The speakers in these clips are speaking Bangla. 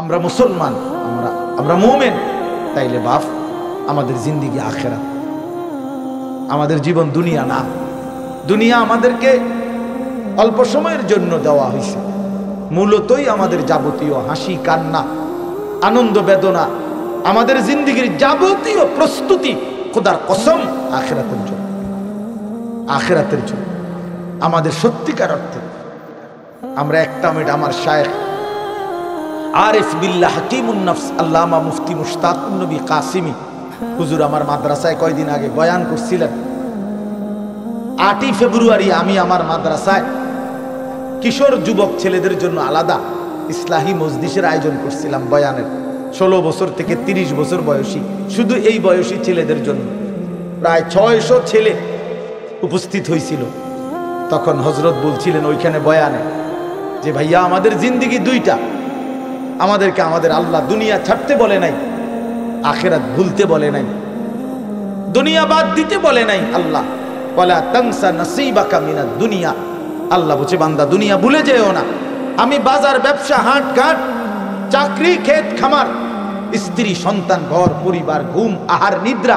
আমরা মুসলমান, আমরা মুমিন, তাইলে বাপ আমাদের জিন্দেগি আখিরাত, আমাদের জীবন দুনিয়া না। দুনিয়া আমাদেরকে অল্প সময়ের জন্য দেওয়া হয়েছে, মূলতই আমাদের যাবতীয় হাসি কান্না আনন্দ বেদনা, আমাদের জিন্দেগির যাবতীয় প্রস্তুতি খোদার কসম আখিরাতের জন্য। আখিরাতের জন্য আমাদের সত্যিকার অর্থে আমরা একটা মিনিট আমার শায়েখ আরিফ বিল্লাহ হাকিমুন নফস আল্লামা মুফতি মুশতাকুন নবী কাসিমি হুজুর আমার মাদ্রাসায় কয়দিন আগে বয়ান করছিলেন। 8ই ফেব্রুয়ারি আমি আমার মাদ্রাসায় কিশোর যুবক ছেলেদের জন্য আলাদা ইসলাহি মজলিসের আয়োজন করছিলাম বয়ানের। 16 বছর থেকে 30 বছর বয়সী, শুধু এই বয়সী ছেলেদের জন্য প্রায় 600 ছেলে উপস্থিত হয়েছিল। তখন হযরত বলছিলেন ওইখানে বয়ানে যে ভাইয়া আমাদের জিন্দেগি দুইটা, আমাদেরকে আমাদের আল্লাহ দুনিয়া ছাড়তে বলে নাই, আখিরাত ভুলতে বলে নাই, দুনিয়া বাদ দিতে বলে নাই। আল্লাহ ওয়ালা তানসা নসিবাকা মিনাদ দুনিয়া, আল্লাহ বলছে বান্দা দুনিয়া ভুলে যেও না। আমি বাজার ব্যবসা হাট ঘাট চাকরি ক্ষেত খামার স্ত্রী সন্তান ঘর পরিবার ঘুম আহার নিদ্রা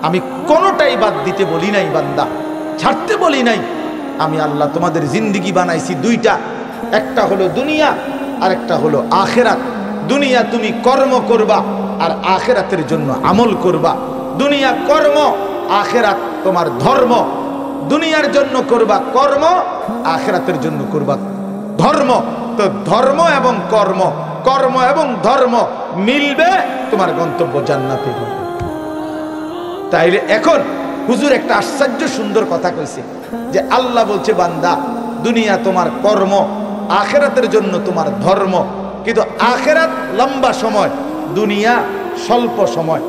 আমি কোনোটাই বাদ দিতে বলি নাই বান্দা, ছাড়তে বলি নাই। আমি আল্লাহ তোমাদের জিন্দেগি বানাইছি দুইটা, একটা হলো দুনিয়া আর একটা হলো আখিরাত। দুনিয়া তুমি কর্ম করবা আর আখিরাতের জন্য আমল করবা। দুনিয়া কর্ম, আখিরাত তোমার ধর্ম। দুনিয়ার জন্য করবা কর্ম, আখিরাতের জন্য করবা ধর্ম। তো ধর্ম এবং কর্ম, কর্ম এবং ধর্ম মিলবে, তোমার গন্তব্য জান্নাতে হবে। তাইলে এখন হুজুর একটা আশ্চর্য সুন্দর কথা কইছে যে আল্লাহ বলছে বান্দা দুনিয়া তোমার কর্ম, আখিরাতের জন্য তোমার ধর্ম। কিন্তু আখিরাত লম্বা সময়, দুনিয়া স্বল্প সময়।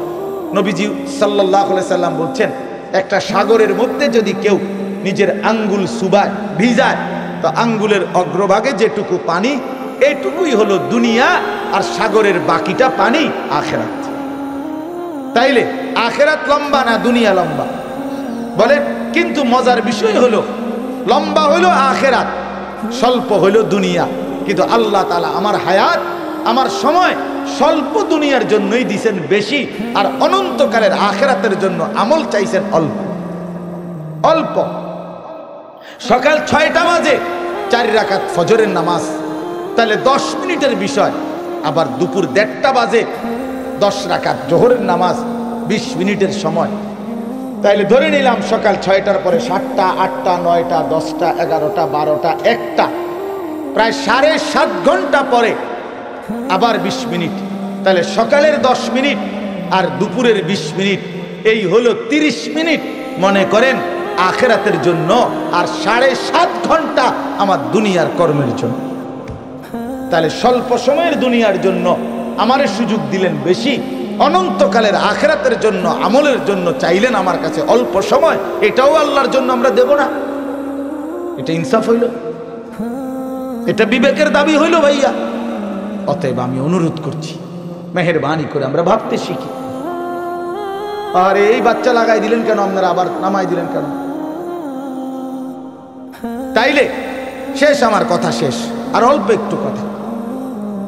নবীজি সাল্লাল্লাহু আলাইহি সাল্লাম বলছেন একটা সাগরের মধ্যে যদি কেউ নিজের আঙ্গুল সুবায় ভিজায়, তো আঙ্গুলের অগ্রভাগে যেটুকু পানি এইটুকুই হলো দুনিয়া, আর সাগরের বাকিটা পানি আখিরাত। তাইলে আখিরাত লম্বা না দুনিয়া লম্বা বলেন? কিন্তু মজার বিষয় হলো লম্বা হলো আখিরাত, স্বল্প হলো দুনিয়া। কিন্তু আল্লাহ তাআলা আমার হায়াত, আমার সময় স্বল্প দুনিয়ার জন্যই দিয়েছেন বেশি, আর অনন্তকালের আখিরাতের জন্য আমল চাইছেন অল্প অল্প। সকাল 6টা বাজে 4 রাকাত ফজরের নামাজ, তাহলে 10 মিনিটের বিষয়। আবার দুপুর 1:30টা বাজে 10 রাকাত জোহরের নামাজ, 20 মিনিটের সময়। তাইলে ধরে নিলাম সকাল 6টার পরে 7টা 8টা 9টা 10টা 11টা 12টা 1টা, প্রায় 7.5 ঘন্টা পরে আবার 20 মিনিট। তাহলে সকালের 10 মিনিট আর দুপুরের 20 মিনিট, এই হলো 30 মিনিট মনে করেন আখিরাতের জন্য, আর 7.5 ঘন্টা আমার দুনিয়ার কর্মের জন্য। তাহলে স্বল্প সময়ের দুনিয়ার জন্য আমারে সুযোগ দিলেন বেশি, অনন্তকালের আখিরাতের জন্য আমলের জন্য চাইলেন আমার কাছে অল্প সময়। এটাও আল্লাহর জন্য আমরা দেব না? এটা ইনসাফ হইল? এটা বিবেকের দাবি হইল ভাইয়া? অতএব আমি অনুরোধ করছি মেহেরবানি করে আমরা ভাবতে শিখি। আরে এই বাচ্চা লাগাই দিলেন কেন আপনারা, আবার নামাই দিলেন কেন? তাইলে শেষ, আমার কথা শেষ, আর অল্প একটু কথা।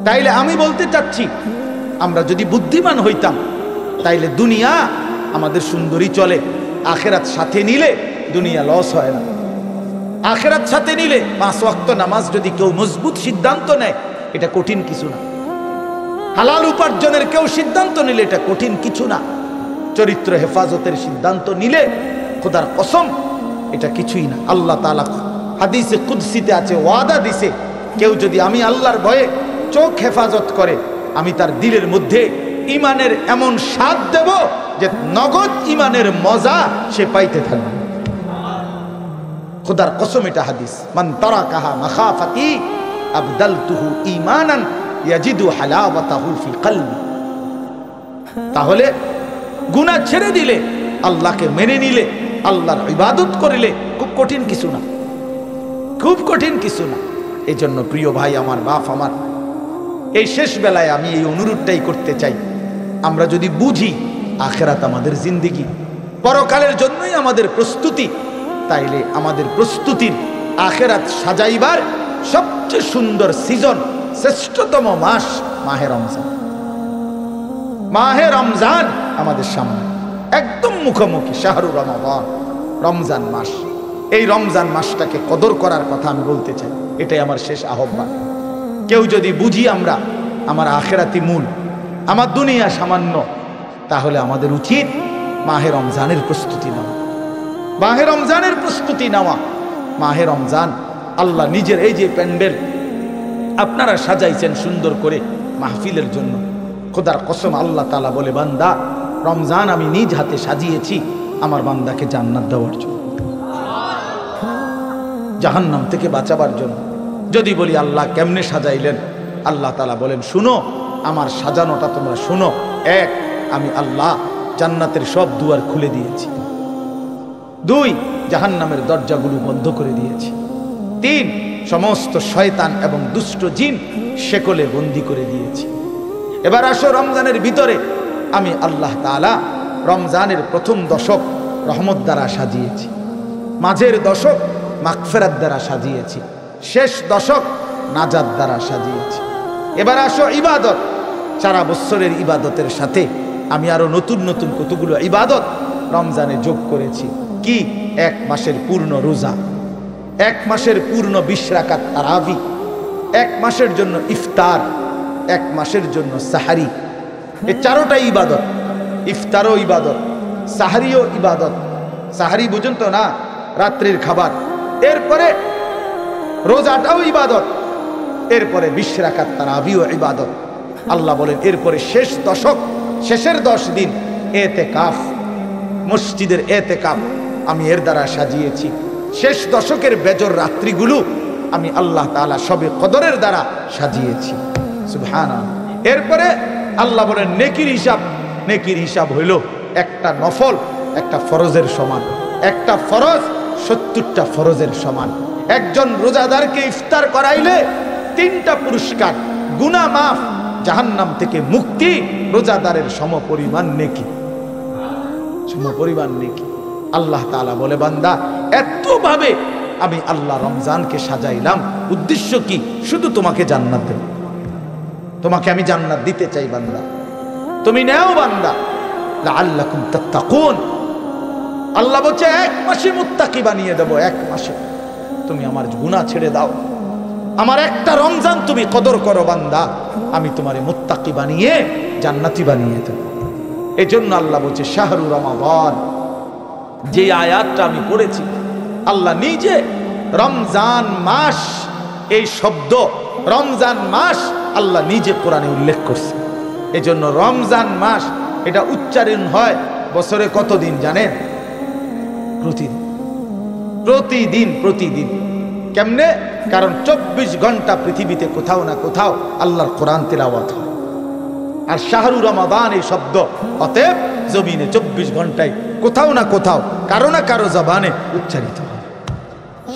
তাইলে আমি বলতে চাচ্ছি আমরা যদি বুদ্ধিমান হইতাম তাইলে দুনিয়া আমাদের সুন্দরী চলে, আখিরাত সাথে নিলে দুনিয়া লস হয় না। আখিরাত সাথে নিলে 5 ওয়াক্ত নামাজ যদি কেউ মজবুত সিদ্ধান্ত নেয়, এটা কঠিন কিছু না। হালাল উপার্জনের কেউ সিদ্ধান্ত নিলে এটা কঠিন কিছু না। চরিত্র হেফাজতের সিদ্ধান্ত নিলে খোদার কসম এটা কিছুই না। আল্লাহ তাআলা হাদিসে কুদসিতে আছে, ওয়াদা দিছে, কেউ যদি আমি আল্লাহর ভয়ে চোখ হেফাজত করে, আমি তার দিলের মধ্যে ইমানের এমন স্বাদ দেব যে নগদ ইমানের মজা সে পাইতে থাকবে। খোদার কসম এটা হাদিস। মান তারাকাহা মাখাফাতি আবদালতুহু ঈমানান ইয়াজিদু হালাওয়াতাহু ফি কলবি। তাহলে গুনাহ ছেড়ে দিলে, আল্লাহকে মেনে নিলে, আল্লাহর ইবাদত করিলে খুব কঠিন কিছু না, খুব কঠিন কিছু না। এই জন্য প্রিয় ভাই আমার, বাপ আমার, এই শেষ বেলায় আমি এই অনুরোধটাই করতে চাই, আমরা যদি বুঝি আখিরাত আমাদের জিন্দেগি, পরকালের জন্যই আমাদের প্রস্তুতি, তাইলে আমাদের প্রস্তুতির আখিরাত সাজাইবার সবচেয়ে সুন্দর সিজন, শ্রেষ্ঠতম মাস মাহে রমজান। মাহে রমজান আমাদের সামনে একদম মুখোমুখি, শাহরুর রমাদান, রমজান মাস। এই রমজান মাসটাকে কদর করার কথা আমি বলতে চাই, এটাই আমার শেষ আহ্বান। কেউ যদি বুঝি আমরা আমার আখেরাতি মূল, আমার দুনিয়া সামান্য, তাহলে আমাদের উচিত মাহে রমজানের প্রস্তুতি নেওয়া, মাহে রমজানের প্রস্তুতি নেওয়া। মাহে রমজান আল্লাহ নিজের, এই যে প্যান্ডেল আপনারা সাজাইছেন সুন্দর করে মাহফিলের জন্য, খোদার কসম আল্লাহ তাআলা বলে, বান্দা রমজান আমি নিজ হাতে সাজিয়েছি আমার বান্দাকে জান্নাত দেওয়ার জন্য, জাহান্নাম থেকে বাঁচাবার জন্য। যদি বলি আল্লাহ কেমনে সাজাইলেন, আল্লাহ তাআলা বলেন, শুনো আমার সাজানোটা তোমরা শুনো। এক, আমি আল্লাহ জান্নাতের সব দুয়ার খুলে দিয়েছি। দুই, জাহান্নামের দরজাগুলো বন্ধ করে দিয়েছি। তিন, সমস্ত শয়তান এবং দুষ্ট জিন শেকলে বন্দী করে দিয়েছি। এবার আসো রমজানের ভিতরে আমি আল্লাহ তাআলা রমজানের প্রথম দশক রহমত দ্বারা সাজিয়েছি, মাঝের দশক মাগফিরাত দ্বারা সাজিয়েছি, শেষ দশক নাজাত দ্বারা সাজিয়েছি। এবার আসো ইবাদত, সারা বছরের ইবাদতের সাথে আমি আরো নতুন নতুন কতগুলো ইবাদত রমজানে যোগ করেছি। কি? এক মাসের পূর্ণ রোজা, এক মাসের পূর্ণ 20 রাকাত তারাবি, এক মাসের জন্য ইফতার, এক মাসের জন্য সাহারি। এই চারোটাই ইবাদত। ইফতারও ইবাদত, সাহারিও ইবাদত। সাহারি বুঝুন তো না, রাত্রির খাবার। এরপরে রোজাটাও ইবাদত, এরপরে 20 রাকাত তারাবিও ইবাদত। আল্লাহ বলেন এরপরে শেষ দশক, শেষের 10 দিন এতেকাফ, মসজিদের এতেকাফ আমি এর দ্বারা সাজিয়েছি। শেষ দশকের বেজর রাত্রিগুলো আমি আল্লাহ তাআলা সবে কদরের দ্বারা সাজিয়েছি। সুবহানাল্লাহ। এরপরে আল্লাহ বলেন নেকির হিসাব, নেকির হিসাব হইল একটা নফল একটা ফরজের সমান, একটা ফরজ 70টা ফরজের সমান। একজন রোজাদারকে ইফতার করাইলে 3টা পুরস্কার, গুনাহ মাফ, জাহান্নাম থেকে মুক্তি, রোজাদারের সমপরিমাণ নেকি, সমপরিমাণ নেকি। আল্লাহ তাআলা বলে, বান্দা এতভাবে আমি আল্লাহ রমজানকে সাজাইলাম, উদ্দেশ্য কি? শুধু তোমাকে জান্নাত দেব, তোমাকে আমি জান্নাত দিতে চাই বান্দা, তুমি নেও বান্দা, লাআল্লাকুম তাত্তাকুন। আল্লাহ বলছে 1 মাসে মুত্তাকি বানিয়ে দেব, 1 মাসে তুমি আমার গুনাহ ছেড়ে দাও, আমার একটা রমজান তুমি কদর করো বান্দা, আমি তোমারে মুত্তাকি বানিয়ে জান্নাতি বানিয়ে দেব। এজন্য আল্লাহ বলছে শাহরু রমাদান, যে আয়াতটা আমি পড়েছি আল্লাহ নিজে রমজান মাস, এই শব্দ রমজান মাস আল্লাহ নিজে কোরআনে উল্লেখ করছে। এজন্য রমজান মাস এটা উচ্চারণ হয় বছরে কতদিন জানেন? প্রতিদিন, প্রতিদিন, প্রতিদিন। কেমনে? কারণ 24 ঘন্টা পৃথিবীতে কোথাও না কোথাও আল্লাহর কোরআন তেলাওয়াত হয়। আর শাহরু রমাদান এই শব্দ অতএব জমিনে 24 ঘন্টায় কোথাও না কোথাও কারো না কারো জবানে উচ্চারিত হয়।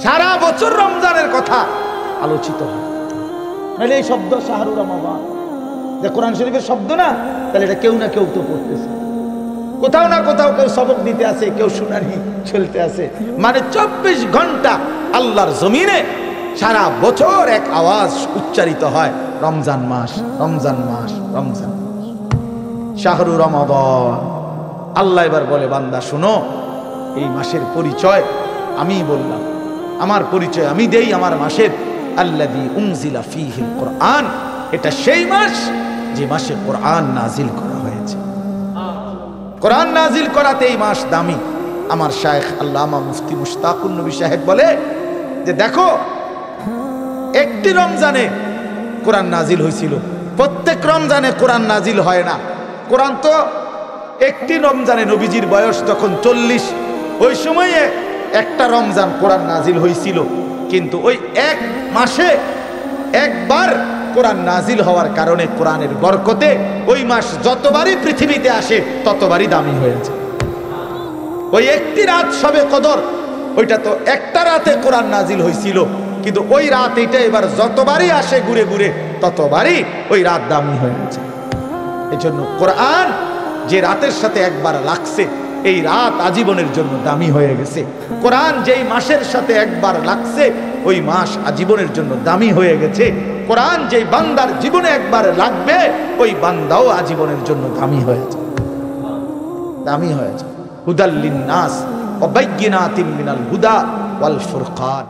সারা বছর রমজানের কথা আলোচিত হয়। নাহলে এই শব্দ শাহরু রমাদান যে কোরআন শরীফের শব্দ না, তাহলে এটা কেউ না কেউ তো পড়তেছে, কোথাও না কোথাও কেউ সবক দিতে আছে, কেউ শুনানি চলতে আছে। মানে 24 ঘন্টা আল্লাহর জমিনে সারা বছর এক আওয়াজ উচ্চারিত হয়, রমজান মাস, রমজান মাস, রমজান মাস, শাহরু রমাদান। আল্লাহ এবার বলে, বান্দা শোনো, এই মাসের পরিচয় আমি বললাম, আমার পরিচয় আমি দেই আমার মাসের। আল্লাযী উনজিলা ফীহিল কোরআন, এটা সেই মাস যে মাসে কোরআন নাজিল করা হয়েছে। কোরআন নাজিল করাতে এই মাস দামি। আমার শায়েখ আল্লামা মুফতি মুশতাকুন নবী সাহেব বলে যে দেখো, একটি রমজানে কোরআন নাজিল হয়েছিল, প্রত্যেক রমজানে কোরআন নাজিল হয় না। কোরআন তো একটি রমজানে, নবীজির বয়স তখন 40, ওই সময়ে একটা রমজান কোরআন নাজিল হয়েছিল। কিন্তু ওই এক মাসে একবার কোরআন নাজিল হওয়ার কারণে কোরআনের বরকতে ওই মাস যতবারই পৃথিবীতে আসে ততবারই দামি হয়েছে। ওই একটি রাত শবে কদর, ওইটা তো একটা রাতে কোরআন নাজিল হয়েছিল, কিন্তু ওই রাত এইটা এবার যতবারই আসে ঘুরে ঘুরে ততবারই ওই রাত দামি হয়ে গেছে। এই জন্য কোরআন যে রাতের সাথে একবার লাগছে, এই রাত আজীবনের জন্য দামি হয়ে গেছে। কোরআন যেই মাসের সাথে একবার লাগছে, ওই মাস আজীবনের জন্য দামি হয়ে গেছে। কোরআন যেই বান্দার জীবনে একবার লাগবে ওই বান্দাও আজীবনের জন্য দামি হয়ে যায়, দামি হয়ে যায়। হুদাল লিন্নাস ওয়া বাইয়িনাতিন মিনাল হুদা ওয়াল ফুরকান।